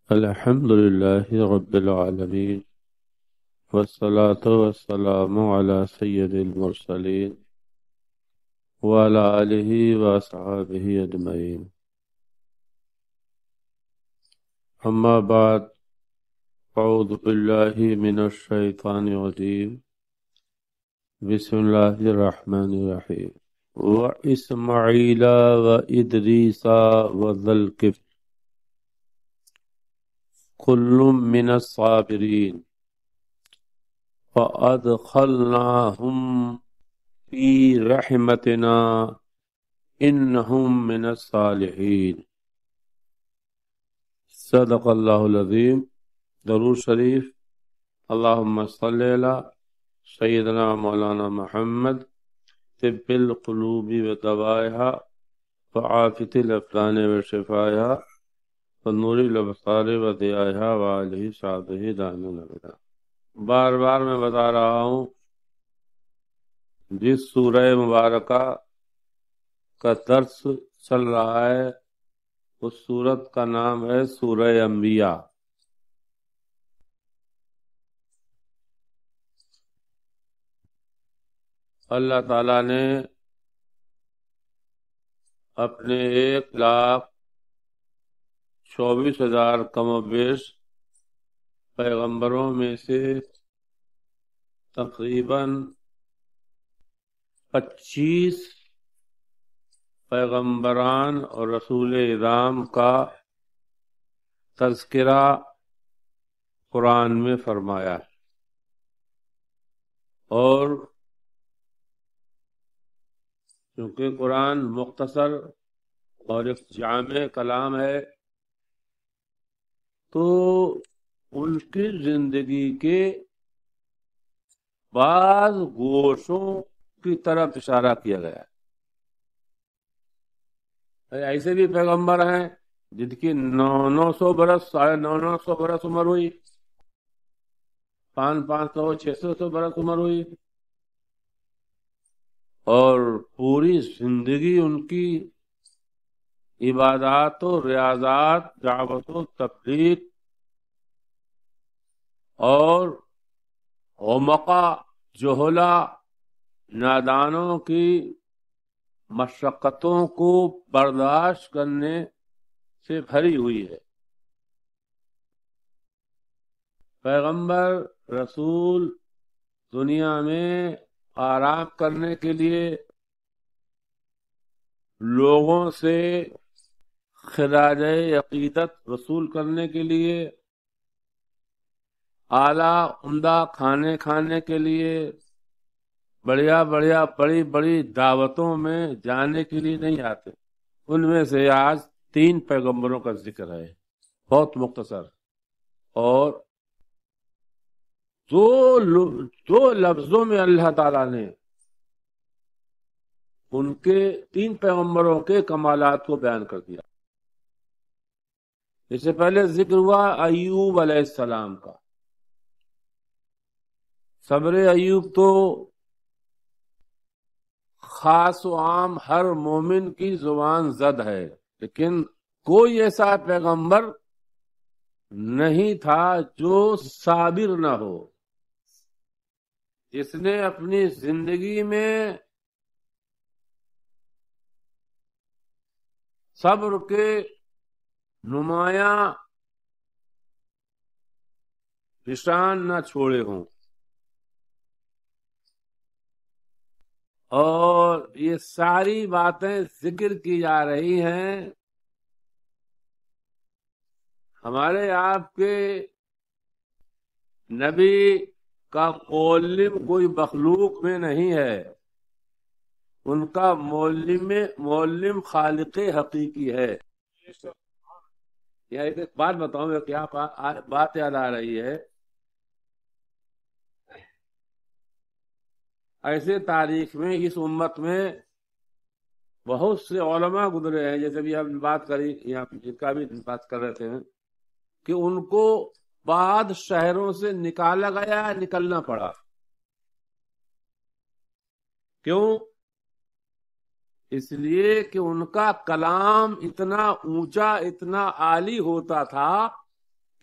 الحمد لله رب العالمين، والصلاة والسلام على سيد المرسلين وعلى آله وأصحابه أجمعين. أما بعد، أعوذ بالله من الشيطان الرجيم. بسم الله الرحمن الرحيم. وإسماعيل وإدريس وذا الكفل كل من الصابرين فأدخلناهم في رحمتنا إنهم من الصالحين. صدق الله العظيم. درود شریف. اللهم صل على سيدنا مولانا محمد طب القلوب ودوائها وعافية الأبدان وشفائها ونور الأبصار وضيائها وآله صحبه دائمين أبدا. بار بار میں بتا رہا ہوں، جس سورہ مبارکہ کا درس چل رہا ہے اس سورت کا نام ہے سورہ انبیاء. اللہ تعالیٰ نے اپنے 1,24,000 کم و بیش پیغمبروں میں سے تقریباً 25 پیغمبران اور رسول اعظام کا تذکرہ قرآن میں فرمایا ہے، اور چونکہ قرآن مختصر اور ایک جامع کلام ہے تو ان کی زندگی کے بعض گوشوں کی طرف اشارہ کیا گیا ہے. ایسے بھی پیغمبر ہیں جن کی 900 برس 950 برس عمر ہوئی، 500 600 برس عمر ہوئی، اور پوری زندگی ان کی عبادات و ریاضات، دعوت و تبلیغ اور غمقہ جہلا نادانوں کی مشقتوں کو برداشت کرنے سے بھری ہوئی ہے. پیغمبر رسول دنیا میں آرام کرنے کے لیے، لوگوں سے خراج عقیدت وصول کرنے کے لیے، اعلیٰ عمدہ کھانے کھانے کے لیے، بڑی بڑی دعوتوں میں جانے کے لیے نہیں آتے. ان میں سے آج 3 پیغمبروں کا ذکر ہے، بہت مختصر، اور دو لفظوں میں اللہ تعالیٰ نے ان کے 3 پیغمبروں کے کمالات کو بیان کر دیا. اس سے پہلے ذکر ہوا ایوب علیہ السلام کا. صبر ایوب تو خاص و عام ہر مومن کی زبان زد ہے، لیکن کوئی ایسا پیغمبر نہیں تھا جو صابر نہ ہو، جس نے اپنی زندگی میں صبر کے نمایاں نشان نہ چھوڑے ہوں. اور یہ ساری باتیں ذکر کی جا رہی ہیں ہمارے آپ کے نبی کا مولم کوئی مخلوق میں نہیں ہے، ان کا مولم خالق حقیقی ہے. یہ ایک بات بتاؤں گا، کیا بات یاد آ رہی ہے. ایسے تاریخ میں اس امت میں بہت سے علماء گزرے ہیں، جیسے بھی ہم بات کری یہاں جن کا بھی بات کر رہے تھے، کہ ان کو بعد شہروں سے نکالا گیا، نکلنا پڑا. کیوں؟ اس لیے کہ ان کا کلام اتنا اونچا، اتنا عالی ہوتا تھا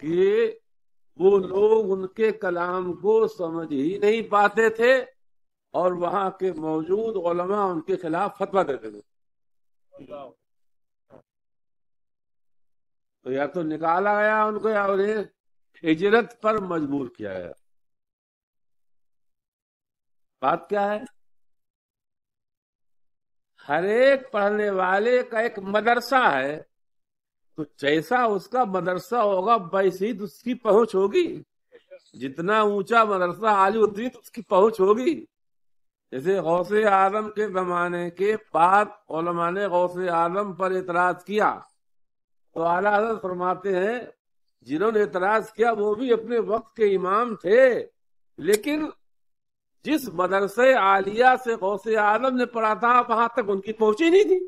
کہ وہ لوگ ان کے کلام کو سمجھ ہی نہیں پاتے تھے اور وہاں کے موجود علماء ان کے خلاف فتویٰ دیتے تھے. تو یا تو نکالا گیا ان کو یا انہیں ہجرت پر مجبور کیا گیا. بات کیا ہے؟ ہر ایک پڑھنے والے کا ایک مدرسہ ہے، تو جیسا اس کا مدرسہ ہوگا ویسے ہی اس کی پہنچ ہوگی. جتنا اونچا مدرسہ عالی اتنی تو اس کی پہنچ ہوگی. جیسے غوث اعظم کے زمانے کے بعد علماء نے غوث اعظم پر اعتراض کیا تو اعلیٰ حضرت فرماتے ہیں جنہوں نے اعتراض کیا وہ بھی اپنے وقت کے امام تھے، لیکن جس مدرسے عالیہ سے غوث اعظم نے پڑھا تھا وہاں تک ان کی پہنچ ہی نہیں تھی.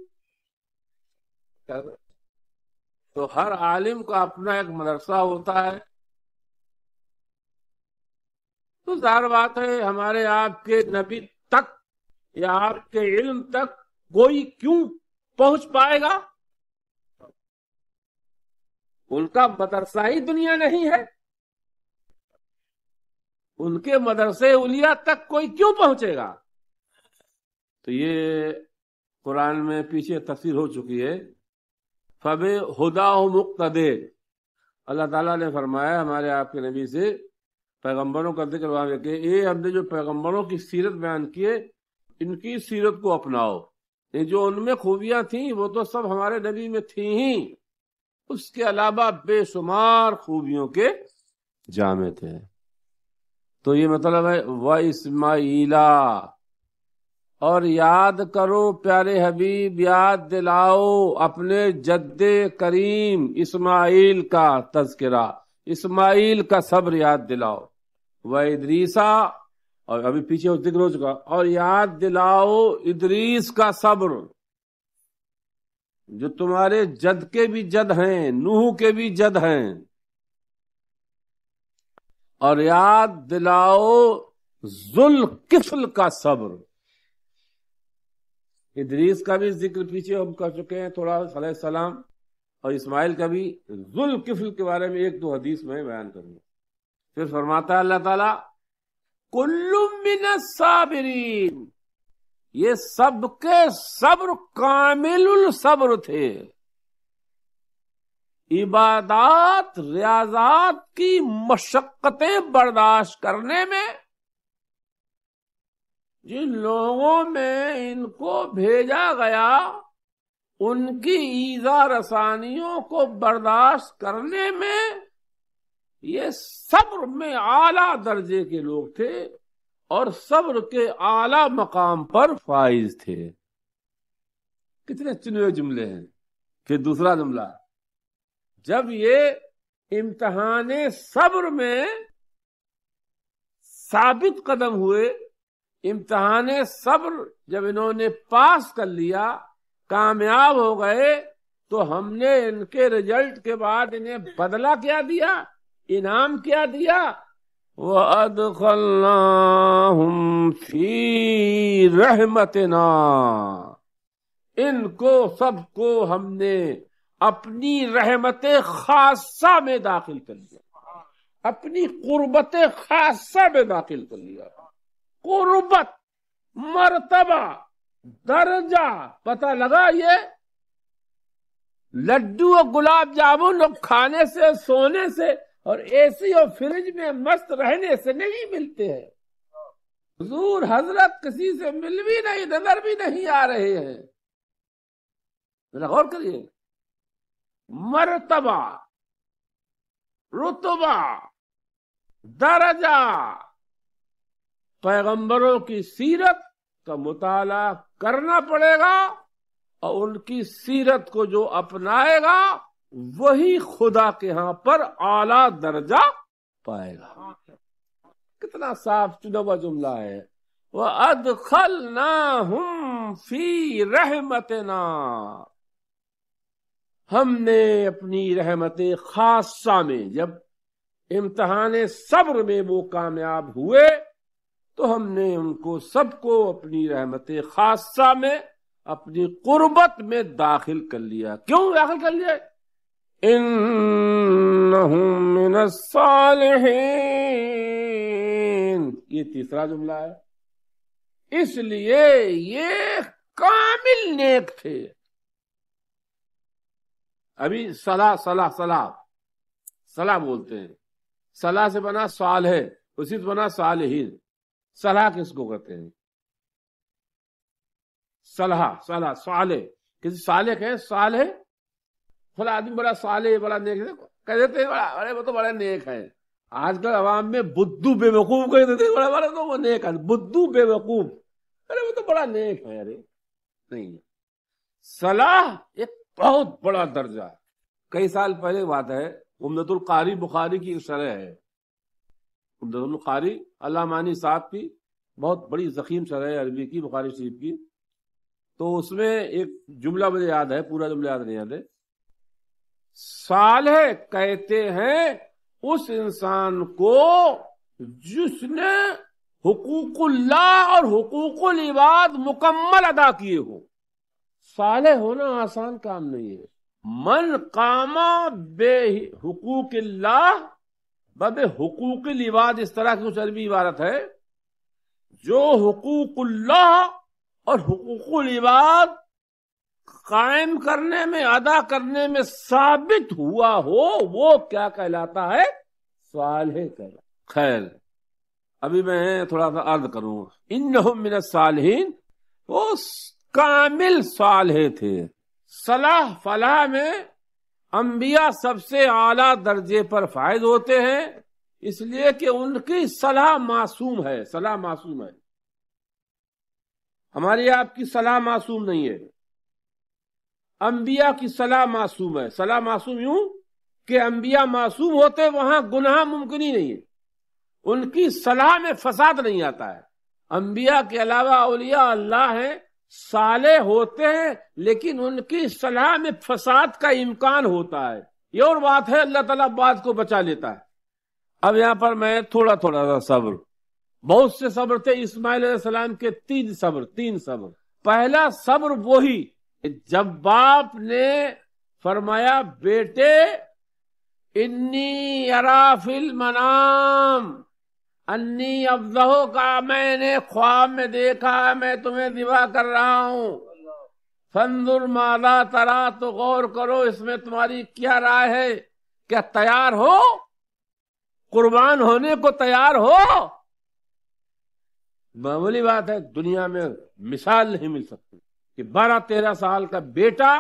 تو ہر عالم کا اپنا ایک مدرسہ ہوتا ہے. تو ظاہر بات ہے ہمارے آپ کے نبی تک یا آپ کے علم تک کوئی کیوں پہنچ پائے گا؟ ان کا مدرسہ ہی دنیا نہیں ہے. ان کے مدرسے اولیاء تک کوئی کیوں پہنچے گا؟ تو یہ قرآن میں پیچھے تفسیر ہو چکی ہے. فَبِهُدَاهُ مُقْتَدِي. اللہ تعالیٰ نے فرمایا ہمارے آپ کے نبی سے پیغمبروں کا ذکر وہاں کہ یہ ہم نے جو پیغمبروں کی سیرت بیان کی ہے ان کی سیرت کو اپناؤ. یہ جو ان میں خوبیاں تھیں وہ تو سب ہمارے نبی میں تھیں ہی، اس کے علاوہ بے شمار خوبیوں کے جامع تھے. تو یہ مطلب ہے وَإِسْمَاعِيلَ. اور یاد کرو پیارے حبیب، یاد دلاؤ اپنے جد کریم اسماعیل کا تذکرہ، اسماعیل کا صبر یاد دلاؤ. وَإِدْرِيسَ. اور ابھی پیچھے ذکر ہو چکا. اور یاد دلاؤ ادریس کا صبر جو تمہارے جد کے بھی جد ہیں، نوح کے بھی جد ہیں. اور یاد دلاؤ ذوالکفل کا صبر. ادریس کا بھی ذکر پیچھے ہم کر چکے ہیں تھوڑا علیہ السلام، اور اسماعیل کا بھی. ذوالکفل کے بارے میں ایک دو حدیث میں بیان کروں گا. پھر فرماتا ہے اللہ تعالی کل من الصابرین. یہ سب کے صبر کامل الصبر تھے. عبادات ریاضات کی مشقتیں برداشت کرنے میں جن لوگوں میں ان کو بھیجا گیا ان کی ایذا رسانیوں کو برداشت کرنے میں یہ صبر میں اعلیٰ درجے کے لوگ تھے اور صبر کے اعلیٰ مقام پر فائز تھے. کتنے چنے جملے ہیں. پھر دوسرا جملہ، جب یہ امتحان صبر میں ثابت قدم ہوئے، امتحان صبر جب انہوں نے پاس کر لیا، کامیاب ہو گئے، تو ہم نے ان کے رزلٹ کے بعد انہیں بدلہ کیا دیا، انعام کیا دیا؟ وَأَدْخَلْنَاهُمْ فِي رَحْمَتِنَا. ان کو سب کو ہم نے اپنی رحمت خاصہ میں داخل کر لیا، اپنی قربت خاصہ میں داخل کر لیا. قربت، مرتبہ، درجہ. پتہ لگا یہ لڈو اور گلاب جامن اور کھانے سے، سونے سے اور اے سی اور فریج میں مست رہنے سے نہیں ملتے ہیں. حضور حضرت کسی سے مل بھی نہیں، نظر بھی نہیں آ رہے ہیں. ذرا غور کریے. مرتبہ، رتبہ، درجہ. پیغمبروں کی سیرت کا مطالعہ کرنا پڑے گا اور ان کی سیرت کو جو اپنائے گا وہی خدا کے ہاں پر اعلیٰ درجہ پائے گا. کتنا صاف چنا ہوا جملہ ہے. وَأَدْخَلْنَاهُمْ فِي رَحْمَتِنَا. ہم نے اپنی رحمت خاصہ میں، جب امتحان صبر میں وہ کامیاب ہوئے تو ہم نے ان کو سب کو اپنی رحمت خاصہ میں، اپنی قربت میں داخل کر لیا. کیوں داخل کر لیا؟ انہم من الصالحین، یہ تیسرا جملہ ہے. اس لیے یہ کامل نیک تھے. ابھی صلاح بولتے ہیں. صلاح سے بنا صالح، اسی سے بنا صالحین. صلاح کس کو کہتے ہیں؟ صلاح صالح. کسی صالح کہیں صالح، فلاں آدمی بڑا صالح بڑا نیک ہے، کہہ دیتے ہیں ارے وہ تو بڑا نیک ہے. آج کل عوام میں بدھو بے وقوف کہہ دیتے ہیں بڑا تو وہ نیک ہے. بدھو بے وقوف، ارے وہ تو بڑا نیک ہے. ارے نہیں، صلاح ایک بہت بڑا درجہ ہے. کئی سال پہلے بات ہے، عمدۃ القاری بخاری کی شرح ہے. عمدۃ القاری علامانی صاحب کی بہت بڑی ضخیم شرح ہے عربی کی، بخاری شریف کی. تو اس میں ایک جملہ مجھے یاد ہے، پورا جملہ یاد نہیں یاد ہے. صالح کہتے ہیں اس انسان کو جس نے حقوق اللہ اور حقوق العباد مکمل ادا کیے ہوں. صالح ہونا آسان کام نہیں ہے. من قام بے حقوق اللہ بے حقوق العباد، اس طرح کی کچھ عربی عبارت ہے. جو حقوق اللہ اور حقوق العباد قائم کرنے میں، ادا کرنے میں ثابت ہوا ہو، وہ کیا کہلاتا ہے؟ صالح کہلاتا. خیر، ابھی میں تھوڑا سا عرض کروں. انہم من الصالحین، وہ کامل صالح تھے. صلاح فلاح میں انبیاء سب سے اعلیٰ درجے پر فائز ہوتے ہیں، اس لیے کہ ان کی صلاح معصوم ہے. صلاح معصوم ہے. ہماری آپ کی صلاح معصوم نہیں ہے. انبیاء کی صلاح معصوم ہے. صلاح معصوم یوں کہ انبیاء معصوم ہوتے، وہاں گناہ ممکن ہی نہیں ہے. ان کی صلاح میں فساد نہیں آتا ہے. انبیاء کے علاوہ اولیاء اللہ ہیں، صالح ہوتے ہیں، لیکن ان کی صلاح میں فساد کا امکان ہوتا ہے. یہ اور بات ہے، اللہ تعالیٰ بات کو بچا لیتا ہے. اب یہاں پر میں تھوڑا سا صبر. بہت سے صبر تھے. اسماعیل علیہ السلام کے تین صبر. پہلا صبر وہی جب باپ نے فرمایا بیٹے انی ارا فی المنام انی افضحو کا، میں نے خواب میں دیکھا میں تمہیں ذبح کر رہا ہوں. فانظر ماذا ترا، تو غور کرو اس میں تمہاری کیا رائے ہے. کیا تیار ہو؟ قربان ہونے کو تیار ہو؟ معمولی بات ہے، دنیا میں مثال نہیں مل سکتی کہ 12-13 سال کا بیٹا،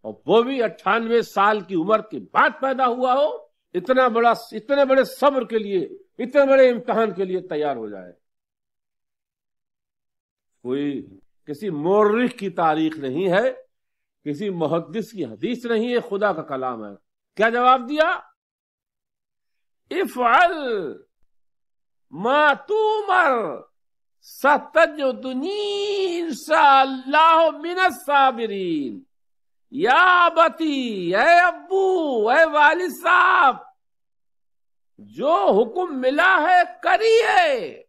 اور وہ بھی 98 سال کی عمر کے بعد پیدا ہوا ہو، اتنے بڑے صبر کے لیے، اتنے بڑے امتحان کے لیے تیار ہو جائے. کوئی کسی مورخ کی تاریخ نہیں ہے، کسی محدث کی حدیث نہیں ہے، خدا کا کلام ہے. کیا جواب دیا؟ افعل ما تؤمر ستجدنی انشاءاللہ من الصابرین. یا ابتی، اے ابو، اے والد صاحب، جو حکم ملا ہے کریے.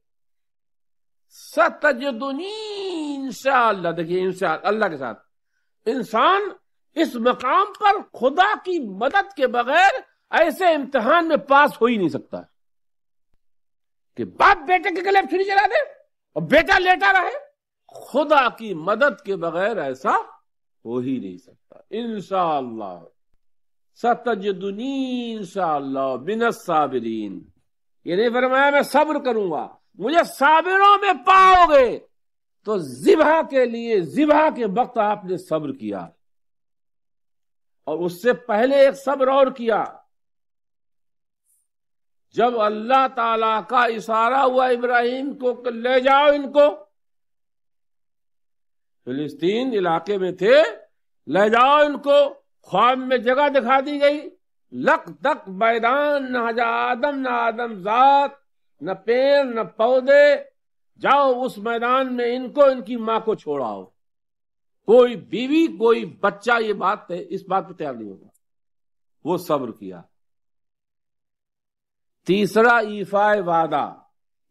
ستجدنی انشاءاللہ. دیکھیے انشاءاللہ اللہ کے ساتھ انسان اس مقام پر خدا کی مدد کے بغیر ایسے امتحان میں پاس ہو ہی نہیں سکتا کہ باپ بیٹے کے گلے چھری چلا دے اور بیٹا لیٹا رہے. خدا کی مدد کے بغیر ایسا ہو ہی نہیں سکتا. انشاءاللہ ستجدنی انشاءاللہ من الصابرین. یہ نہیں فرمایا میں صبر کروں گا، مجھے صابروں میں پاؤ گے. تو ذبح کے وقت آپ نے صبر کیا، اور اس سے پہلے ایک صبر اور کیا. جب اللہ تعالی کا اشارہ ہوا ابراہیم کو کہ لے جاؤ ان کو، فلسطین علاقے میں تھے، لے جاؤ ان کو. خواب میں جگہ دکھا دی گئی، لق دق میدان، نہ آدم نہ آدم ذات، نہ پیڑ نہ پودے. جاؤ اس میدان میں ان کو، ان کی ماں کو چھوڑاؤ. کوئی بیوی کوئی بچہ اس بات پہ تیار نہیں ہوگا. وہ صبر کیا. تیسرا ایفائے وعدہ،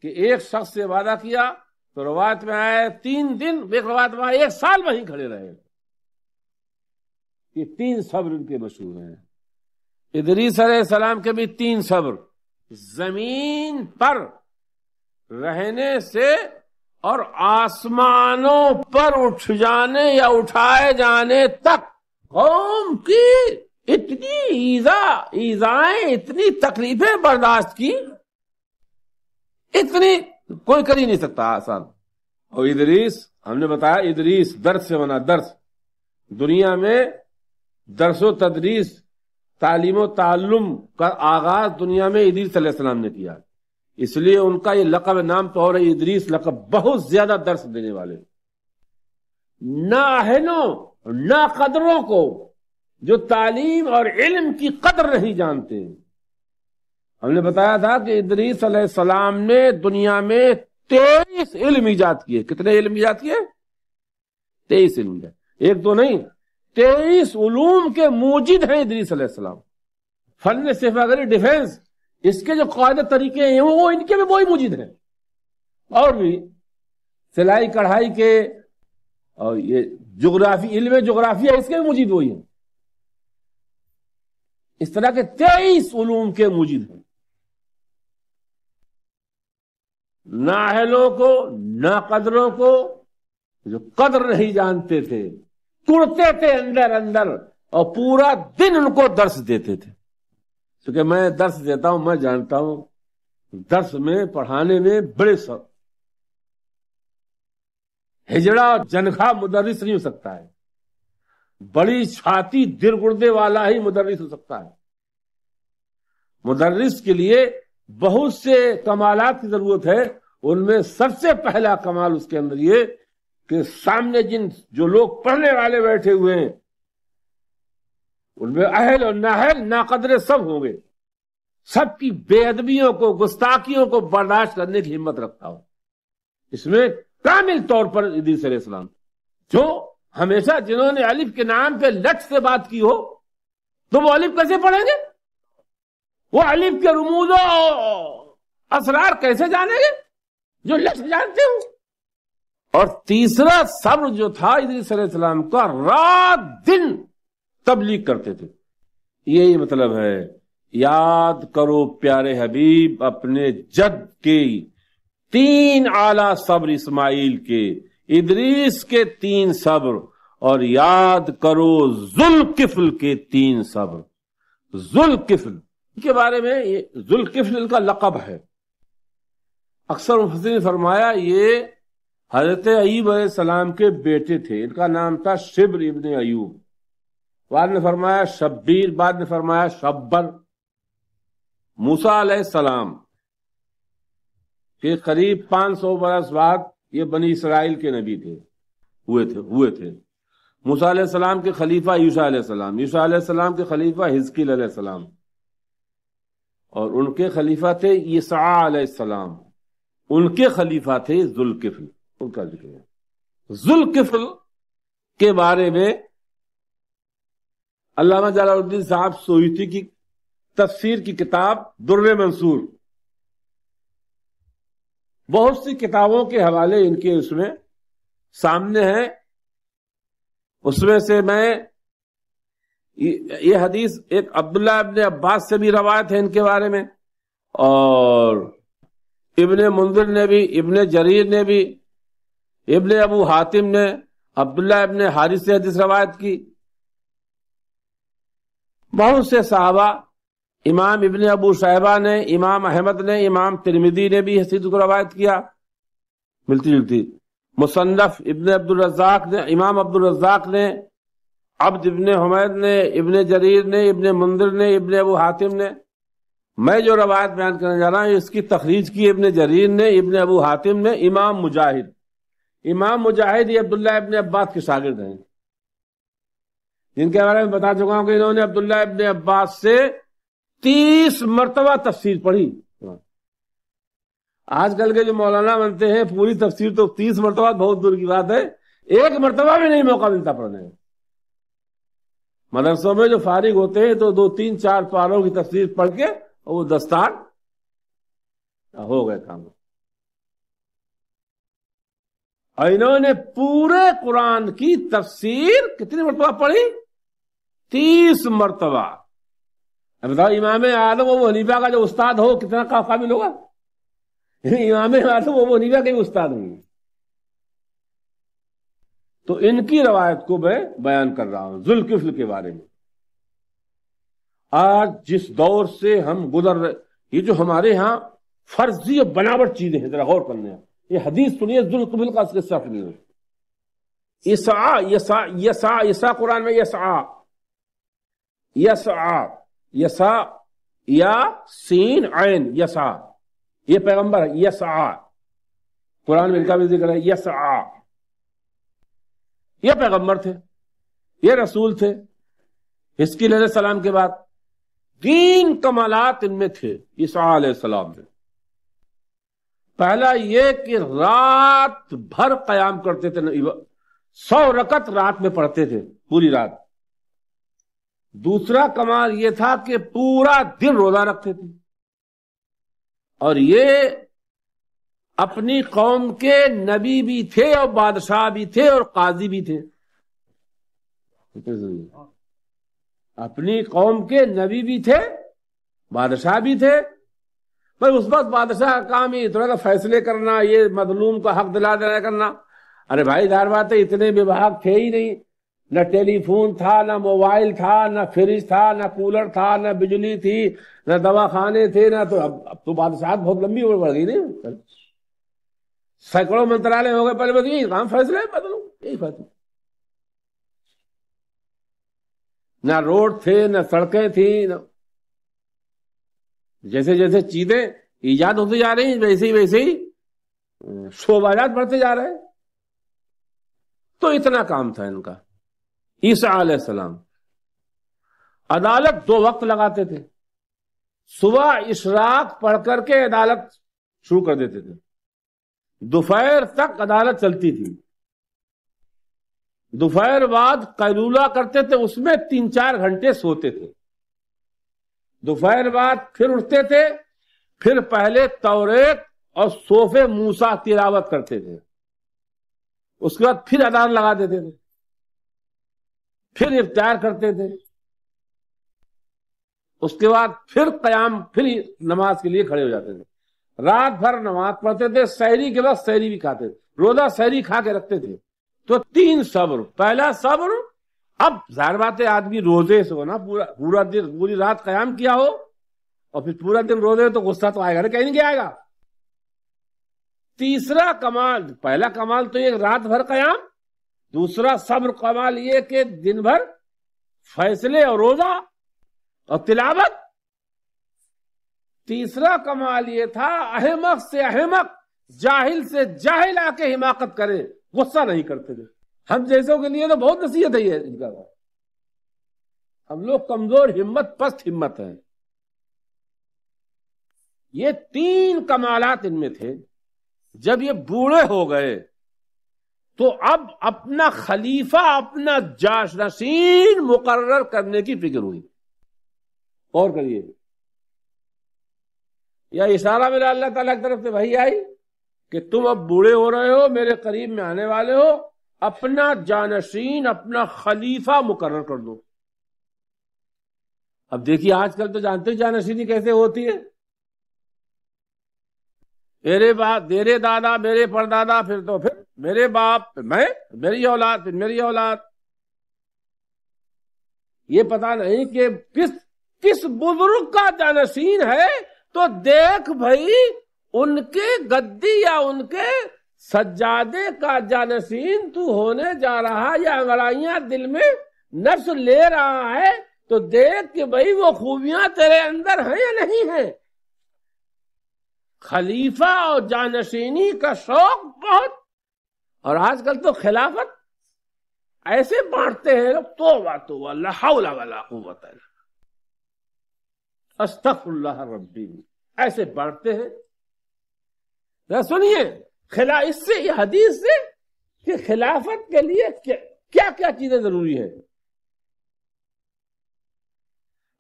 کہ ایک شخص سے وعدہ کیا تو روایت میں آئے 3 دن، ایک روایت میں آئے 1 سال وہیں کھڑے رہے. یہ 3 صبر ان کے مشہور ہیں. ادریس علیہ السلام کے بھی 3 صبر، زمین پر رہنے سے اور آسمانوں پر اٹھ جانے یا اٹھائے جانے تک قوم کی اتنی ایذائیں، اتنی تکلیفیں برداشت کی، اتنی کوئی کر ہی نہیں سکتا آسان. اور ادریس، ہم نے بتایا ادریس درس سے بنا، درس، دنیا میں درس و تدریس، تعلیم و تعلم کا آغاز دنیا میں ادریس علیہ السلام نے کیا، اس لیے ان کا یہ لقب نام تو اور ادریس لقب، بہت زیادہ درس دینے والے. نااہلوں، ناقدروں کو جو تعلیم اور علم کی قدر نہیں جانتے، ہم نے بتایا تھا کہ ادریس علیہ السلام نے دنیا میں 23 علم ایجاد کیے. کتنے علم ایجاد کیے؟ 23 علم ایجاد، ایک دو نہیں، 23 علوم کے موجد ہیں ادریس علیہ السلام. فن سیفاگری، ڈیفنس، اس کے جو قاعدے طریقے ہیں وہ ان کے بھی وہی موجود ہیں، اور بھی سلائی کڑھائی کے، اور یہ جغرافی، علم جغرافیہ، اس کے بھی موجود وہی ہیں. اس طرح کے 23 علوم کے موجود ہیں. نااہلوں کو، ناقدروں کو، جو قدر نہیں جانتے تھے، کڑتے تھے اندر اندر، اور پورا دن ان کو درس دیتے تھے. کیونکہ میں درس دیتا ہوں، میں جانتا ہوں درس میں، پڑھانے میں بڑے سب ہجڑا اور جنخا مدرس نہیں ہو سکتا ہے، بڑی چھاتی دل گردے والا ہی مدرس ہو سکتا ہے. مدرس کے لیے بہت سے کمالات کی ضرورت ہے. ان میں سب سے پہلا کمال اس کے اندر یہ کہ سامنے جو لوگ پڑھنے والے بیٹھے ہوئے ہیں، ان میں اہل اور نااہل، ناقدر سب ہوں گے، سب کی بے ادبیوں کو، گستاخیوں کو برداشت کرنے کی ہمت رکھتا ہو. اس میں کامل طور پر ادریس علیہ السلام، جو ہمیشہ جنہوں نے الف کے نام پہ لٹ سے بات کی ہو، تو وہ الف کیسے پڑھیں گے؟ وہ الف کے رموز و اسرار کیسے جانیں گے جو لٹ جانتے ہو؟ اور تیسرا صبر جو تھا ادریس علیہ السلام کا، رات دن تبلیغ کرتے تھے. یہی مطلب ہے، یاد کرو پیارے حبیب اپنے جد کے 3 اعلی صبر، اسماعیل کے، ادریس کے 3 صبر، اور یاد کرو ذوالکفل کے 3 صبر. ذوالکفل کے بارے میں، یہ ذوالکفل کا لقب ہے. اکثر مفسرین نے فرمایا یہ حضرت ایوب علیہ السلام کے بیٹے تھے. ان کا نام تھا شبر ابن ایوب. بعد نے فرمایا شبیر، بعد نے فرمایا شبر. موسیٰ علیہ السلام کے قریب 500 برس بعد یہ بنی اسرائیل کے نبی تھے، ہوئے تھے. موسیٰ علیہ السلام کے خلیفہ یوشع علیہ السلام، یوشع علیہ السلام کے خلیفہ حزقیل علیہ السلام، اور ان کے خلیفہ تھے یسعیٰ علیہ السلام. ان کے خلیفہ تھے ذوالکفل. ان کا ذکر ہے. ذوالکفل کے بارے میں علامہ جلال الدین صاحب سیوطی کی تفسیر کی کتاب در منصور، بہت سی کتابوں کے حوالے ان کے اس میں سامنے ہیں. اس میں سے میں یہ حدیث ایک عبداللہ ابن عباس سے بھی روایت ہے ان کے بارے میں، اور ابن منذر نے بھی، ابن جریر نے بھی، ابن ابو حاتم نے عبداللہ ابن حارث سے حدیث روایت کی. بہت سے صحابہ، امام ابن ابو شیبہ نے، امام احمد نے، امام ترمذی نے بھی حدیث کو روایت کیا ملتی جلتی. مصنف ابن عبد الرزاق نے، امام عبد الرزاق نے، عبد ابن حمید نے، ابن جریر نے، ابن منذر نے، ابن ابو حاتم نے. میں جو روایت بیان کرنے جا رہا ہوں اس کی تخریج کی ابن جریر نے، ابن ابو حاتم نے، امام مجاہد یہ عبداللہ ابن عباس کے شاگرد ہیں، جن کے بارے میں بتا چکا ہوں کہ انہوں نے عبداللہ ابن عباس سے 30 مرتبہ تفسیر پڑھی. آج کل کے جو مولانا بنتے ہیں پوری تفسیر تو 30 مرتبہ بہت دور کی بات ہے، 1 مرتبہ بھی نہیں موقع ملتا پڑھنے. مدرسوں میں جو فارغ ہوتے ہیں تو 2 3 4 پاروں کی تفسیر پڑھ کے وہ دستار ہو گئے کام. اور انہوں نے پورے قرآن کی تفسیر کتنی مرتبہ پڑھی؟ 30 مرتبہ. اب بتاؤ امام اعظم ابو حنیفہ کا جو استاد ہو کتنا قابل ہوگا؟ امام اعظم ابو حنیفہ کے بھی استاد نہیں. تو ان کی روایت کو میں بیان کر رہا ہوں ذوالکفل کے بارے میں. آج جس دور سے ہم گزر رہے، یہ جو ہمارے ہاں فرضی اور بناوٹ چیزیں ہیں، ذرا غور کرنے ہیں. یہ حدیث سنیے ذوالکفل کا قصہ سنیے. یسعا یسعا یسعا یسعا قرآن میں یسعا یسعا یسعا یا سین عین یسعا، یہ پیغمبر ہے. یسعا قرآن میں ان کا بھی ذکر ہے. یسعا یہ پیغمبر تھے، یہ رسول تھے. حزقیل علیہ السلام کے بعد 3 کمالات ان میں تھے عیسیٰ علیہ السلام میں. پہلا یہ کہ رات بھر قیام کرتے تھے، 100 رکعت رات میں پڑھتے تھے پوری رات. دوسرا کمال یہ تھا کہ پورا دن روزہ رکھتے تھے، اور یہ اپنی قوم کے نبی بھی تھے اور بادشاہ بھی تھے اور قاضی بھی تھے. اپنی قوم کے نبی بھی تھے، بادشاہ بھی تھے. پر اس وقت بادشاہ کا کام ہی تھوڑا سا فیصلے کرنا، یہ مظلوم کا حق دلا دینا کرنا. ارے بھائی ظاہر بات ہے اتنے وبھاگ تھے ہی نہیں، نہ ٹیلی فون تھا، نہ موبائل تھا، نہ فریج تھا، نہ کولر تھا، نہ بجلی تھی، نہ دواخانے تھے، نہ تو اب تو بادشاہت بہت لمبی عمر بڑھ گئی نہیں. سینکڑوں منترالے ہو گئے پہلے، بس یہی کام فیصلے بدلو، یہی فیصلہ. نہ روڈ تھے، نہ سڑکیں تھیں، جیسے جیسے چیزیں ایجاد ہوتی جا رہی ہیں ویسے ہی شعبات بڑھتے جا رہے ہیں. تو اتنا کام تھا ان کا. عیسیٰ علیہ السلام عدالت 2 وقت لگاتے تھے. صبح اشراق پڑھ کر کے عدالت شروع کر دیتے تھے، دوپہر تک عدالت چلتی تھی. دوپہر بعد قیلولہ کرتے تھے، اس میں 3-4 گھنٹے سوتے تھے. دوپہر بعد پھر اٹھتے تھے، پھر پہلے توریت اور صحف موسیٰ تلاوت کرتے تھے. اس کے بعد پھر اذان لگا دیتے تھے، پھر افطار کرتے تھے. اس کے بعد پھر قیام، پھر نماز کے لیے کھڑے ہو جاتے تھے. رات بھر نماز پڑھتے تھے، سحری کے بعد سحری بھی کھاتے تھے، روزہ سحری کھا کے رکھتے تھے. تو 3 صبر. پہلا صبر، اب ظاہر بات ہے آدمی روزے سے ہو نا، پورا دن پوری رات قیام کیا ہو اور پھر پورا دن روزے تو غصہ تو آئے گا نا، کہیں نہیں آئے گا. تیسرا کمال، پہلا کمال تو یہ رات بھر قیام، دوسرا صبر کمال یہ کہ دن بھر فیصلے اور روزہ اور تلاوت. تیسرا کمال یہ تھا احمق سے احمق، جاہل سے جاہل آ کے حماقت کرے، غصہ نہیں کرتے تھے. ہم جیسوں کے لیے تو بہت نصیحت ہے یہ ان کا. ہم لوگ کمزور ہمت، پست ہمت ہیں. یہ 3 کمالات ان میں تھے. جب یہ بوڑھے ہو گئے تو اب اپنا خلیفہ، اپنا جانشین مقرر کرنے کی فکر ہوئی. اور کریے، یا اشارہ میرا اللہ تعالیٰ کی طرف سے وحی آئی کہ تم اب بوڑھے ہو رہے ہو، میرے قریب میں آنے والے ہو، اپنا جانشین، اپنا خلیفہ مقرر کر دو. اب دیکھیے آج کل تو جانتے جانشینی کیسے ہوتی ہے. میرے باپ، میرے دادا، میرے پردادا، پھر میرے باپ، پھر میں، میری اولاد، پھر میری اولاد. یہ پتا نہیں کہ کس بزرگ کا جانشین ہے، تو دیکھ بھائی ان کے گدی یا ان کے سجادے کا جانشین تو ہونے جا رہا، یا انگڑائیاں دل میں نفس لے رہا ہے، تو دیکھ کہ بھائی وہ خوبیاں تیرے اندر ہیں یا نہیں ہیں. خلیفہ اور جانشینی کا شوق بہت. اور آج کل تو خلافت ایسے بانٹتے ہیں لوگ، توبہ لا حول ولا قوت الا استغفر اللہ ربی، ایسے بانٹتے ہیں. سنیے اس سے، یہ حدیث سے، کہ خلافت کے لیے کیا کیا چیزیں ضروری ہیں.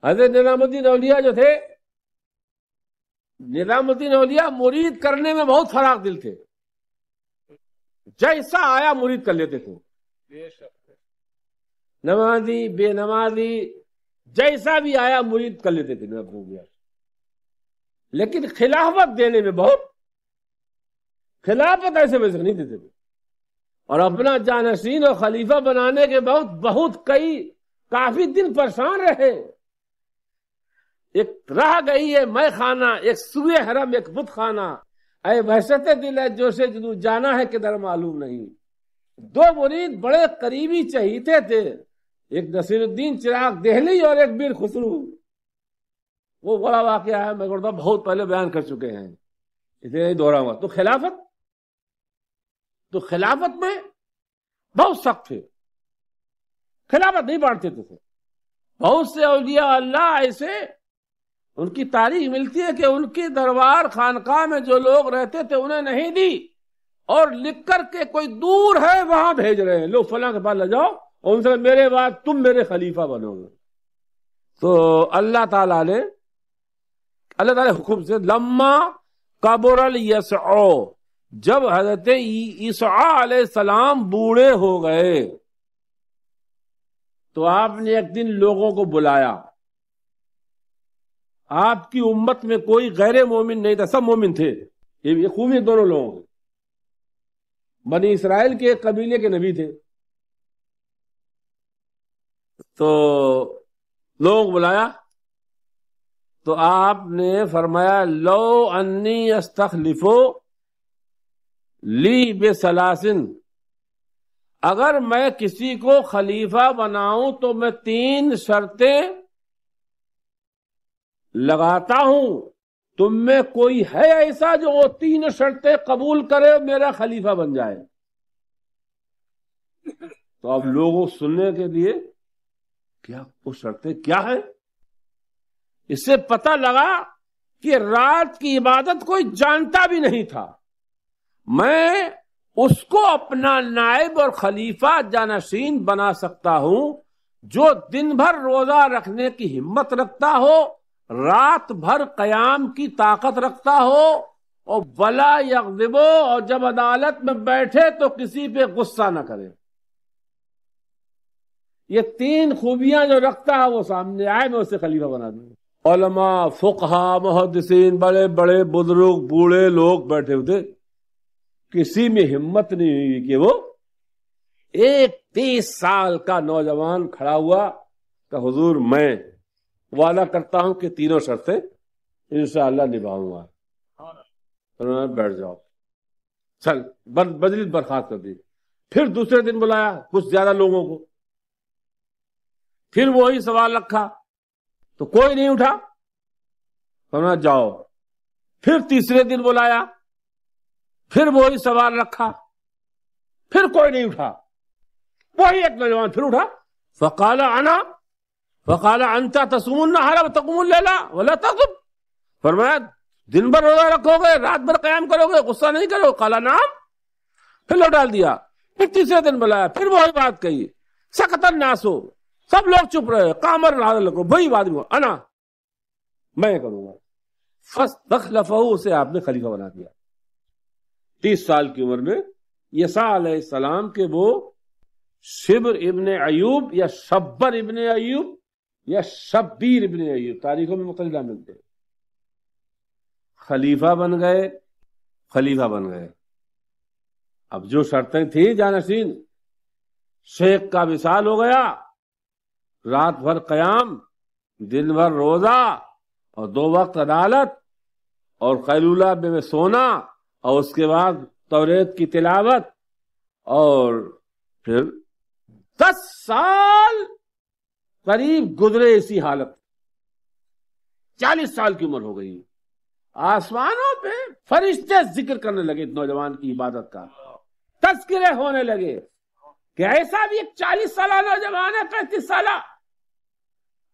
حضرت نظام الدین اولیاء جو تھے، نظام الدین اولیاء مرید کرنے میں بہت فراخ دل تھے. جیسا آیا مرید کر لیتے تھے. نمازی، بے نمازی، جیسا بھی آیا مرید کر لیتے تھے نبویت، لیکن خلافت دینے میں بہت، خلافت ایسے ویسے نہیں دیتے تھے، اور اپنا جانشین اور خلیفہ بنانے کے بہت کافی دن پریشان رہے. ایک رہ گئی ہے میں خانہ، ایک سوئے حرم، ایک بت خانہ، اے وحشت دل ہے جوشے جدو جانا ہے کدھر معلوم نہیں. دو مرید بڑے قریبی چہیتے تھے، ایک نصیر الدین چراغ دہلی اور ایک میر خسرو. وہ بڑا واقعہ ہے، میں بہت پہلے بیان کر چکے ہیں، اس لیے نہیں دوہراؤں گا. تو خلافت میں بہت سخت تھے، خلافت نہیں بانٹتے تھے. بہت سے اولیاء اللہ ایسے ان کی تاریخ ملتی ہے کہ ان کی دربار خانقاہ میں جو لوگ رہتے تھے انہیں نہیں دی، اور لکھ کر کے کوئی دور ہے وہاں بھیج رہے ہیں، لوگ فلاں کے پاس لے جاؤ اور ان سے میرے بعد تم میرے خلیفہ بنو گے. تو اللہ تعالیٰ حکم سے لما کبر الیسع، جب حضرت عیسیٰ علیہ السلام بوڑھے ہو گئے تو آپ نے ایک دن لوگوں کو بلایا. آپ کی امت میں کوئی غیر مومن نہیں تھا، سب مومن تھے. یہ خوبی دونوں لوگوں کی. بنی اسرائیل کے ایک قبیلے کے نبی تھے، تو لوگ بلایا تو آپ نے فرمایا لو انی استخلفو لی بثلاثن، اگر میں کسی کو خلیفہ بناؤں تو میں 3 شرطیں لگاتا ہوں. تم میں کوئی ہے ایسا جو وہ 3 شرطیں قبول کرے اور میرا خلیفہ بن جائے؟ تو اب لوگوں سننے کے لیے کیا وہ شرطیں کیا ہیں؟ اس سے پتہ لگا کہ رات کی عبادت کوئی جانتا بھی نہیں تھا. میں اس کو اپنا نائب اور خلیفہ جانشین بنا سکتا ہوں جو دن بھر روزہ رکھنے کی ہمت رکھتا ہو، رات بھر قیام کی طاقت رکھتا ہو، اور ولا یغضب، اور جب عدالت میں بیٹھے تو کسی پہ غصہ نہ کرے. یہ 3 خوبیاں جو رکھتا ہے وہ سامنے آئے، میں اسے خلیفہ بنا دوں. علماء، فقہا، محدثین، بڑے بڑے بزرگ بوڑھے لوگ بیٹھے ہوتے، کسی میں ہمت نہیں ہوئی کہ وہ ایک 30 سال کا نوجوان کھڑا ہوا کہ حضور میں وعدہ کرتا ہوں کہ 3 شرطیں انشاءاللہ نبھاؤں گا. بیٹھ جاؤ، چل بدلی برخاست کر دی. پھر دوسرے دن بلایا کچھ زیادہ لوگوں کو، پھر وہی سوال رکھا تو کوئی نہیں اٹھا، فرمایا جاؤ. پھر تیسرے دن بلایا، پھر وہی سوال رکھا، پھر کوئی نہیں اٹھا. وہی ایک نوجوان پھر اٹھا، فقال انت تصوم النہار وتقوم اللیل ولا تغضب، فرمایا دن بھر روزہ رکھو گے، رات بھر قیام کرو گے، غصہ نہیں کرو؟ قال نعم. پھر لوٹ ڈال دیا. پھر تیسرے دن بلایا، پھر وہی بات کہی. سکت الناس، سب لوگ چپ رہے. قام الرجل، وہی بات انا میں کروں گا. فاستخلفہ، اسے آپ نے خلیفہ بنا دیا. 30 سال کی عمر میں یسع علیہ السلام کے وہ شبر ابن ایوب یا شبر ابن ایوب یا شبیر ابن ایوب، تاریخوں میں مختلف نام ملتے ہیں، خلیفہ بن گئے. اب جو شرطیں تھیں جانشین، شیخ کا وصال ہو گیا، رات بھر قیام، دن بھر روزہ، اور 2 وقت عدالت، اور قیلولہ میں سونا، اور اس کے بعد توریت کی تلاوت، اور پھر 10 سال قریب گزرے اسی حالت. 40 سال کی عمر ہو گئی. آسمانوں پہ فرشتے ذکر کرنے لگے نوجوان کی عبادت کا، تذکرے ہونے لگے کہ ایسا بھی ایک 40 سالہ نوجوان ہے، 35 سالہ،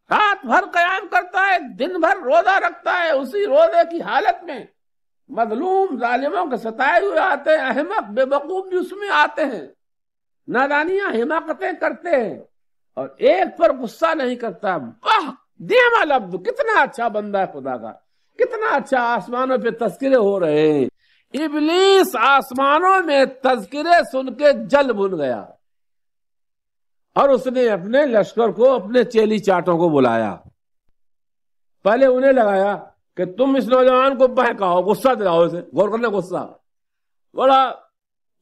رات بھر قیام کرتا ہے، دن بھر روزہ رکھتا ہے. اسی روزے کی حالت میں مظلوم ظالموں کے ستائے ہوئے آتے ہیں، احمق بے وقوف بھی اس میں آتے ہیں، نادانیاں حماقتیں کرتے ہیں، اور ایک پر غصہ نہیں کرتا. واہ دیما لفظ، کتنا اچھا بندہ ہے خدا کا، کتنا اچھا. آسمانوں پہ تذکرے ہو رہے ہیں. ابلیس آسمانوں میں تذکرے سن کے جل بھن گیا، اور اس نے اپنے لشکر کو، اپنے چیلی چاٹوں کو بلایا. پہلے انہیں لگایا کہ تم اس نوجوان کو بہکاؤ، غصہ دلاؤ، اسے غور کرنا، غصہ، بڑا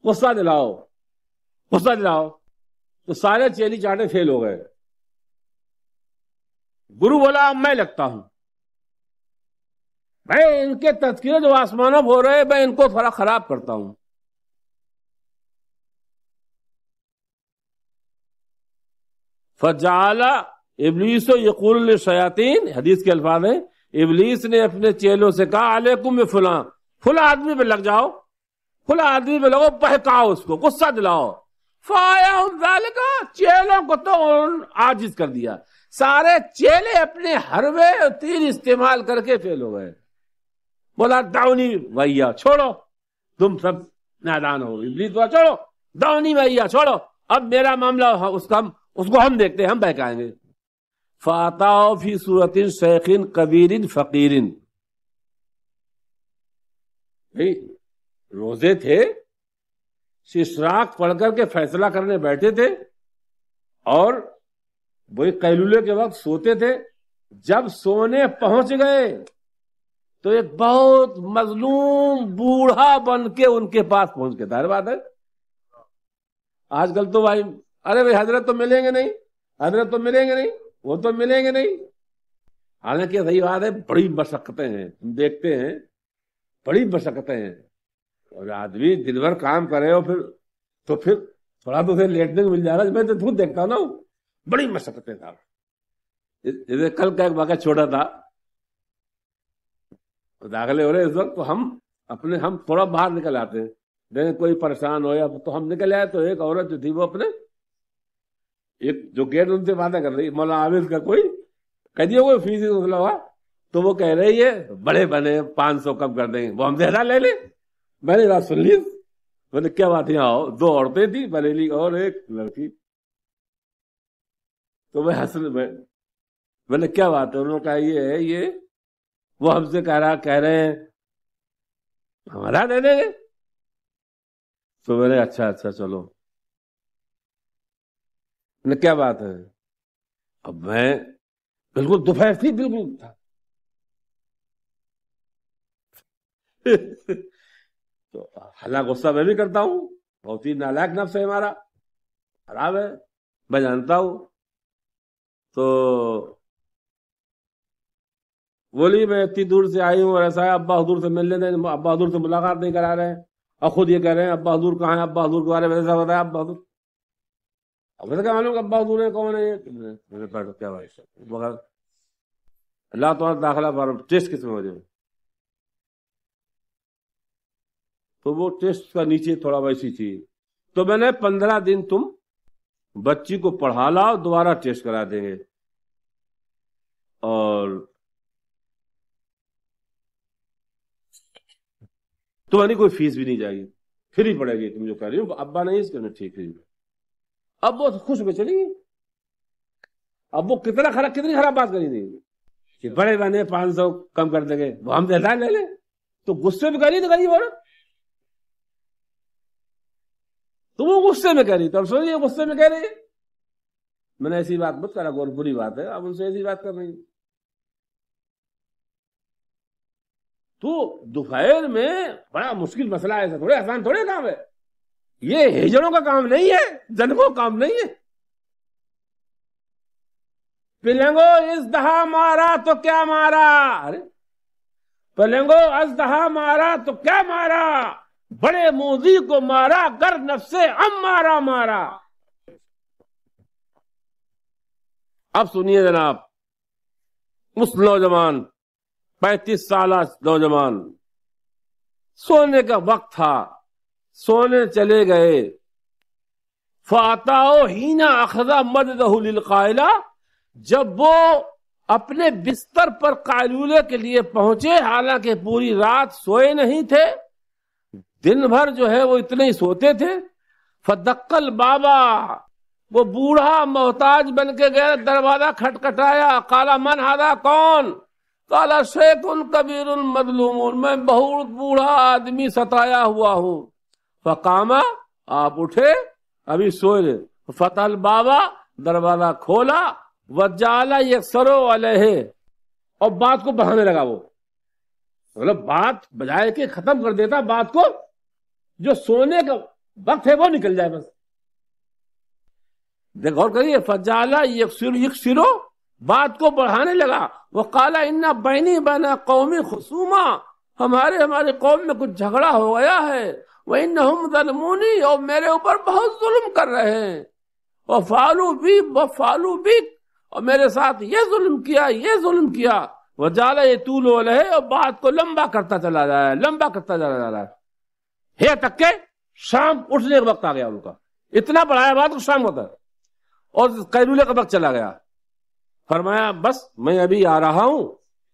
غصہ دلاؤ، غصہ دلاؤ. تو سارے چیلی چاٹے فیل ہو گئے. گرو بولا اب میں لگتا ہوں، میں ان کے تذکرے جو آسمانوں ہو رہے میں ان کو تھوڑا خراب کرتا ہوں. فجعل ابلیس یقول للشیاطین، حدیث کے الفاظ ہیں، ابلیس نے اپنے چیلوں سے کہا علیکم بفلاں، فلاں آدمی پہ لگ جاؤ، فلاں آدمی پہ لگو، بہکاؤ اس کو، غصہ دلاؤ. فآیاہم ذالک، چیلوں کو تو عاجز کر دیا. سارے چیلے اپنے حربے اور تیر استعمال کر کے فیل ہو گئے. بولا دعونی ویا، چھوڑو، تم سب نادان ہو. ابلیس بولا چھوڑو، دعونی ویا، چھوڑو، اب میرا معاملہ اس کو ہم دیکھتے ہیں، ہم بہکائیں گے. فاتاؤ فی صورت شیخ کبیر فقیر، روزے تھے، اشراق پڑھ کر کے فیصلہ کرنے بیٹھے تھے، اور وہی قیلولے کے وقت سوتے تھے. جب سونے پہنچ گئے تو ایک بہت مظلوم بوڑھا بن کے ان کے پاس پہنچ گیا. ظاہر بات ہے آج کل تو بھائی، ارے بھائی حضرت تو ملیں گے نہیں، حضرت تو ملیں گے نہیں، وہ تو ملیں گے نہیں. حالانکہ صحیح بات ہے، بڑی مشقتیں ہیں، ہم دیکھتے ہیں بڑی مشقتیں ہیں. اور آدمی دن بھر کام کرے ہو تو پھر تھوڑا تو اسے لیٹنے کو مل جائے گا. میں تو خود دیکھتا ہوں نا، بڑی مشقتیں تھا. جیسے کل کا ایک واقعہ چھوٹا تھا، داخلے ہو رہے اس وقت، تو ہم تھوڑا باہر نکل آتے ہیں، دیکھیں کوئی پریشان ہو یا تو ہم نکل آئے. تو ایک عورت جو تھی وہ اپنے ایک جو گیٹ ان سے باتیں کر رہی، مولانا عابد کا کوئی کہہ دیا کوئی فیس مسئلہ ہوا، تو وہ کہہ رہی ہے بڑے بنے 500 کم کر دیں گے، وہ ہم سے ہزار لے لیں. میں نے بات سن لی، میں نے کیا بات ہے، آؤ، 2 عورتیں تھیں بریلی اور ایک لڑکی. تو میں نے کیا بات ہے، انہوں نے کہا یہ ہے، یہ وہ ہم سے کہہ رہے ہیں ہمارا دے دیں گے. تو میں نے اچھا چلو، کیا بات ہے. اب میں بالکل دوپہر تھی، بالکل تھا. تو حالانکہ غصہ میں بھی کرتا ہوں، بہت ہی نالائق نفس ہے ہمارا، خراب ہے، میں جانتا ہوں. تو بولی میں اتنی دور سے آئی ہوں اور ایسا ہے، ابا حضور سے ملنے دیں، ابا حضور سے ملاقات نہیں کرا رہے ہیں، اور خود یہ کہہ رہے ہیں ابا حضور کہاں ہیں، ابا حضور کے بارے میں ایسا بتایا ابا حضور. اب کیا معلوم ابا حضور ہے کون ہے. کیا بغیر اللہ تعالیٰ داخلہ فارم ٹیسٹ کس میں ہو جائے. تو وہ ٹیسٹ کا نیچے تھوڑا ویسی تھی. تو میں نے 15 دن تم بچی کو پڑھا لاؤ، دوبارہ ٹیسٹ کرا دیں گے، اور تمہاری کوئی فیس بھی نہیں جائے گی، فری پڑے گی. تم جو کہہ رہی ہو ابا نہیں اس کے ٹھیک ہے. اب وہ خوش میں چلی گئی. اب وہ کتنی خراب بات کری تھی کہ بڑے بنے 500 کم کر دیں گے، وہ ہم ہزار لے لیں. تو غصے میں کری تو غریب عورت، تو وہ غصے میں کہہ رہی. تو اب سوچیے غصے میں کہہ رہی ہے. میں نے ایسی بات مت کرا، اور بری بات ہے، اب ان سے ایسی بات کر رہی. تو دوپہر میں بڑا مشکل مسئلہ ہے، ایسا تھوڑے آسان تھوڑے کام ہے. یہ ہجڑوں کا کام نہیں ہے، جنگوں کا کام نہیں ہے. پلنگو اس دہا مارا تو کیا مارا، ارے پلنگو اس دہا مارا تو کیا مارا، بڑے موذی کو مارا گر نفسے امارا مارا. اب سنیے جناب، اس نوجوان 35 سالہ نوجوان، سونے کا وقت تھا، سونے چلے گئے. فَأَتَاهُ حِينَ أَخَذَ مَدْدَهُ لِلْقَائِلَةِ، جب وہ اپنے بستر پر قیلولے کے لیے پہنچے، حالانکہ پوری رات سوئے نہیں تھے، دن بھر جو ہے وہ اتنے ہی سوتے تھے. فَدَقَّ الْبَابَ، وہ بوڑھا محتاج بن کے گئے، دروازہ کھٹکھٹایا. قَالَ مَنْ هَذَا، کون؟ قَالَ شَيْخٌ كَبِيرٌ مَظْلُومٌ، میں بہت بوڑھا آدمی ستایا ہوا ہوں. فقام، آپ اٹھے، ابھی سوئے رہے. فتح البابا، دروازہ کھولا وجعل یکسر علیہ، اور بات کو بڑھانے لگا. وہ مطلب بات بجائے کہ ختم کر دیتا، بات کو جو سونے کا وقت ہے وہ نکل جائے بس. دیکھ غور کریے، فجعل یکسر، بات کو بڑھانے لگا. وقال ان بینی بین قومی خصوما، ہمارے قوم میں کچھ جھگڑا ہو گیا ہے. وانہم ظلمونی، اور میرے اوپر بہت ظلم کر رہے ہیں. وفعلوا بی، اور میرے ساتھ یہ ظلم کیا. وجعل یطول علیہ، اور بات کو لمبا کرتا چلا جا رہا ہے تک کہ شام اٹھنے کا وقت آ گیا ان کا. اتنا بڑھایا بات کو شام ہوتا ہے اور قیلولے کا وقت چلا گیا. فرمایا بس میں ابھی آ رہا ہوں،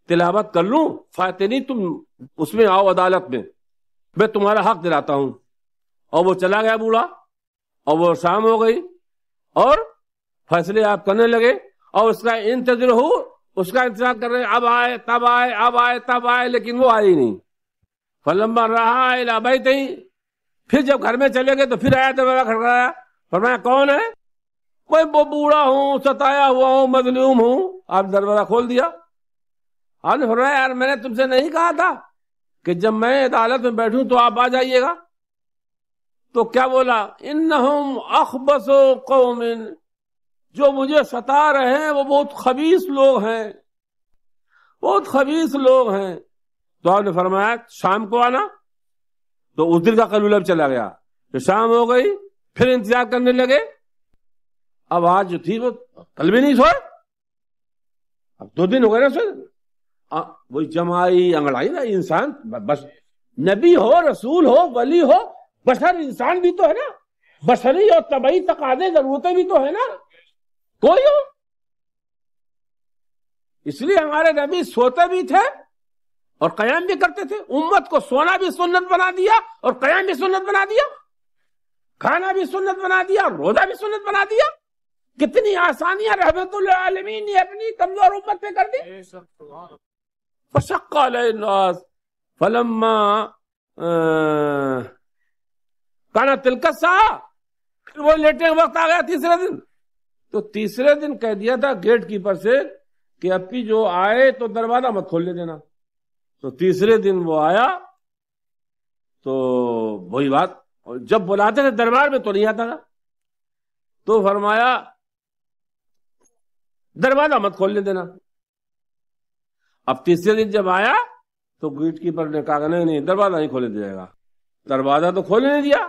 تلاوت کر لوں، فاتنی تم اس میں آؤ عدالت میں تمہارا حق دلاتا ہوں. اور وہ چلا گیا بوڑھا، اور وہ شام ہو گئی اور فیصلے آپ کرنے لگے. اور اس کا انتظار کر رہے، اب آئے تب آئے، لیکن وہ آئی نہیں. فلما رہا الی بیتہ، پھر جب گھر میں چلے گئے تو پھر آیا، دروازہ کھٹکھٹایا. فرمایا کون ہے؟ کوئی بوڑھا ہوں، ستایا ہوا ہوں، مظلوم ہوں. آپ دروازہ کھول دیا. آپ نے فرمایا یار میں نے تم سے نہیں کہا تھا کہ جب میں عدالت میں بیٹھوں تو آپ آ جائیے گا؟ تو کیا بولا؟ انہم اخبث قوم، جو مجھے ستا رہے ہیں وہ بہت خبیث لوگ ہیں. تو آپ نے فرمایا شام کو آنا. تو اس دن کا قیلولہ چلا گیا، پھر شام ہو گئی، پھر انتظار کرنے لگے. اب آج جو تھی وہ کل بھی نہیں سوئے، اب 2 دن ہو گئے نا سوئے. وہی جمائی انگڑائی نا. انسان بس نبی ہو، رسول ہو، ولی ہو، بشر انسان بھی تو ہے نا. بشری اور طبعی تقاضے ضرورتیں بھی تو ہے نا، کوئی ہو. اس لیے ہمارے نبی سوتے بھی تھے اور قیام بھی کرتے تھے. امت کو سونا بھی سنت بنا دیا اور قیام بھی سنت بنا دیا، کھانا بھی سنت بنا دیا اور روزہ بھی سنت بنا دیا. کتنی آسانیاں رحمت للعالمین نے اپنی کمزور امت پہ کر دی. فشق علی الناس فلما کانا تلک الساعہ، پھر وہ لیٹنے کا وقت آ گیا تیسرے دن. تو تیسرے دن کہہ دیا تھا گیٹ کیپر سے کہ اپی جو آئے تو دروازہ مت کھولنے دینا. تو تیسرے دن وہ آیا تو وہی بات، اور جب بلاتے تھے دربار میں تو نہیں آتا تھا. تو فرمایا دروازہ مت کھولنے دینا. اب تیسرے دن جب آیا تو گیٹ کیپر نے کہا نہیں دروازہ نہیں کھولنے دیا گا. دروازہ تو کھولنے نہیں دیا.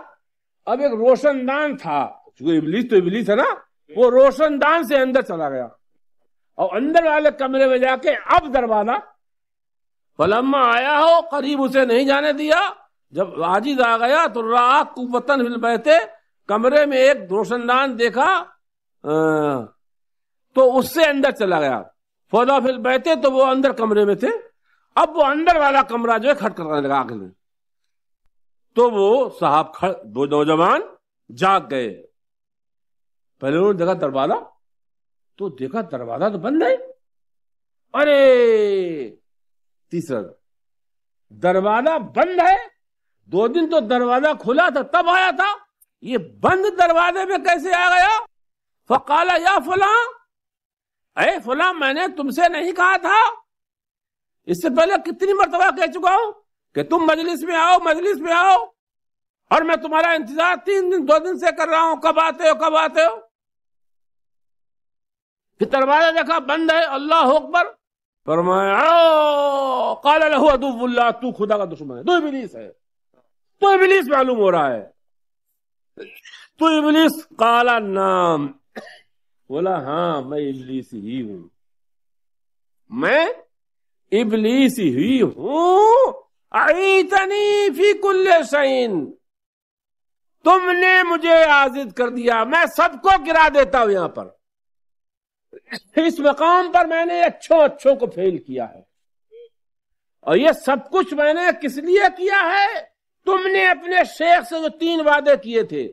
اب ایک روشن دان تھا، ابلیس تو ابلیس ہے نا، وہ روشن دان سے اندر چلا گیا اور اندر والے کمرے میں جا کے اب دروازہ فلما آیا ہو قریب اسے نہیں جانے دیا. جب عاجز آ گیا تو راہ قوتن فی البیت، کمرے میں ایک روشن دان دیکھا تو اس سے اندر چلا گیا. فولا فی البیت، تو وہ اندر کمرے میں تھے. اب وہ اندر والا کمرہ جو ہے کھٹکھٹانے لگا آخر میں. تو وہ صاحب 2 نوجوان جاگ گئے. پہلے انہوں نے دیکھا دروازہ، تو دیکھا دروازہ تو بند ہے. ارے تیسرا دروازہ بند ہے. 2 دن تو دروازہ کھلا تھا تب آیا تھا، یہ بند دروازے میں کیسے آ گیا؟ فقال یا فلاں، اے فلاں میں نے تم سے نہیں کہا تھا؟ اس سے پہلے کتنی مرتبہ کہہ چکا ہوں کہ تم مجلس میں آؤ، اور میں تمہارا انتظار 2 دن سے کر رہا ہوں، کب آتے ہو. پھر دروازہ دیکھا بند ہے. اللہ اکبر. فرمایا قال له عدو اللہ، تو خدا کا دشمن ہے، تو ابلیس ہے، تو ابلیس معلوم ہو رہا ہے، تو ابلیس. قال نعم، بولا ہاں میں ابلیس ہی ہوں، میں ابلیس ہی ہوں. اعیتنی فی کل شیء، تم نے مجھے عاجز کر دیا، میں سب کو گرا دیتا ہوں. یہاں پر اس مقام پر میں نے اچھوں کو فیل کیا ہے، اور یہ سب کچھ میں نے کس لیے کیا ہے؟ تم نے اپنے شیخ سے جو 3 وعدے کیے تھے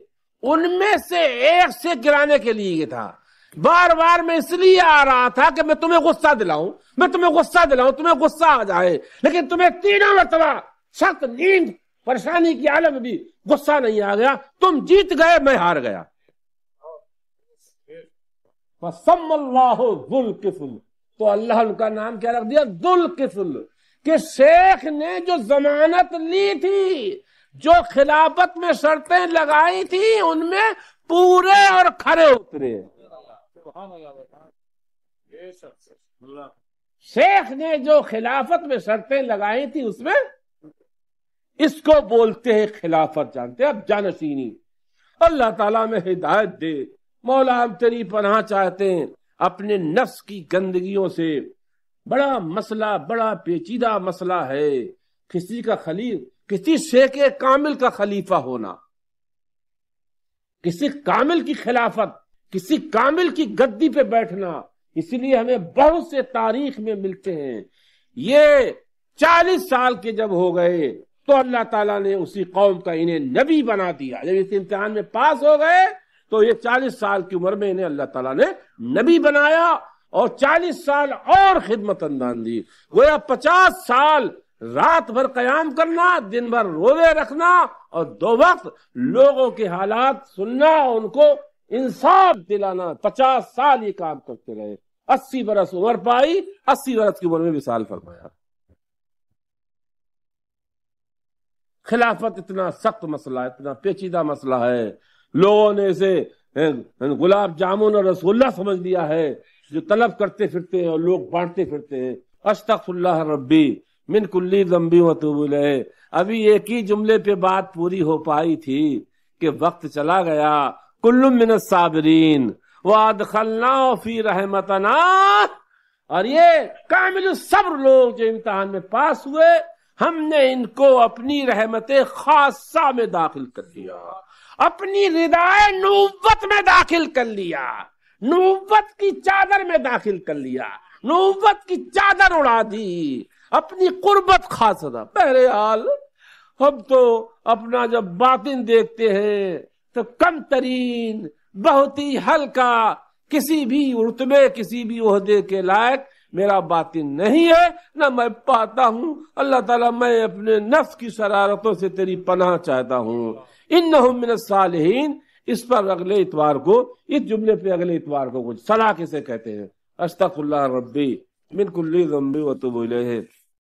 ان میں سے ایک سے گرانے کے لیے تھا. بار میں اس لیے آ رہا تھا کہ میں تمہیں غصہ دلاؤں، تمہیں غصہ آ جائے، لیکن تمہیں 3 مرتبہ سخت نیند پریشانی کی حالت میں بھی غصہ نہیں آ گیا. تم جیت گئے، میں ہار گیا. فسم اللہ ذو الکفل، تو اللہ ان کا نام کیا رکھ دیا؟ ذو الکفل، کہ شیخ نے جو ضمانت لی تھی، جو خلافت میں شرطیں لگائی تھی، ان میں پورے اور کھرے اترے۔ شیخ نے جو خلافت میں شرطیں لگائی تھی اس میں، اس کو بولتے ہیں خلافت، جانتے ہیں اب جانشینی۔ اللہ تعالیٰ میں ہدایت دے، مولا ہم تیری پناہ چاہتے ہیں اپنے نفس کی گندگیوں سے۔ بڑا مسئلہ، بڑا پیچیدہ مسئلہ ہے کسی کا کسی شیخ کامل کا خلیفہ ہونا، کسی کامل کی خلافت، کسی کامل کی گدی پہ بیٹھنا۔ اس لیے ہمیں بہت سے تاریخ میں ملتے ہیں، یہ 40 سال کے جب ہو گئے تو اللہ تعالیٰ نے اسی قوم کا انہیں نبی بنا دیا۔ جب اس امتحان میں پاس ہو گئے تو یہ 40 سال کی عمر میں انہیں اللہ تعالیٰ نے نبی بنایا، اور 40 سال اور خدمت انجام دی۔ گویا 50 سال رات بھر قیام کرنا، دن بھر روزے رکھنا، اور 2 وقت لوگوں کے حالات سننا، ان کو انصاف دلانا۔ 50 سال یہ کام کرتے رہے، 80 برس عمر پائی، 80 برس کی عمر میں وصال فرمایا۔ خلافت اتنا سخت مسئلہ، اتنا پیچیدہ مسئلہ ہے، لوگوں نے اسے گلاب جامن اور رسول اللہ سمجھ لیا ہے، جو طلب کرتے پھرتے ہیں اور لوگ بانٹتے پھرتے ہیں۔ استغفر اللہ ربی من کلی ذنب واتوب الیہ۔ ابھی ایک ہی جملے پہ بات پوری ہو پائی تھی کہ وقت چلا گیا۔ کل من الصابرین وادخلنا فی رحمتنا، اور یہ کامل الصبر لوگ جو امتحان میں پاس ہوئے، ہم نے ان کو اپنی رحمت خاصہ میں داخل کر دیا، اپنی ردائے نبوت میں داخل کر لیا، نبوت کی چادر میں داخل کر لیا، نبوت کی چادر اڑا دی، اپنی قربت خاصہ۔ بہرحال ہم تو اپنا جب باطن دیکھتے ہیں تو کم ترین، بہت ہی ہلکا، کسی بھی رتبے، کسی بھی عہدے کے لائق میرا باطن نہیں ہے، نہ میں پاتا ہوں۔ اللہ تعالیٰ میں اپنے نفس کی شرارتوں سے تیری پناہ چاہتا ہوں۔ انہم من الصالحین، اس پر اگلے اتوار کو، اس جملے پہ اگلے اتوار کو کچھ صلاح کسے کہتے ہیں؟ استغفر اللہ ربی من کل ذنب واتوب الیہ۔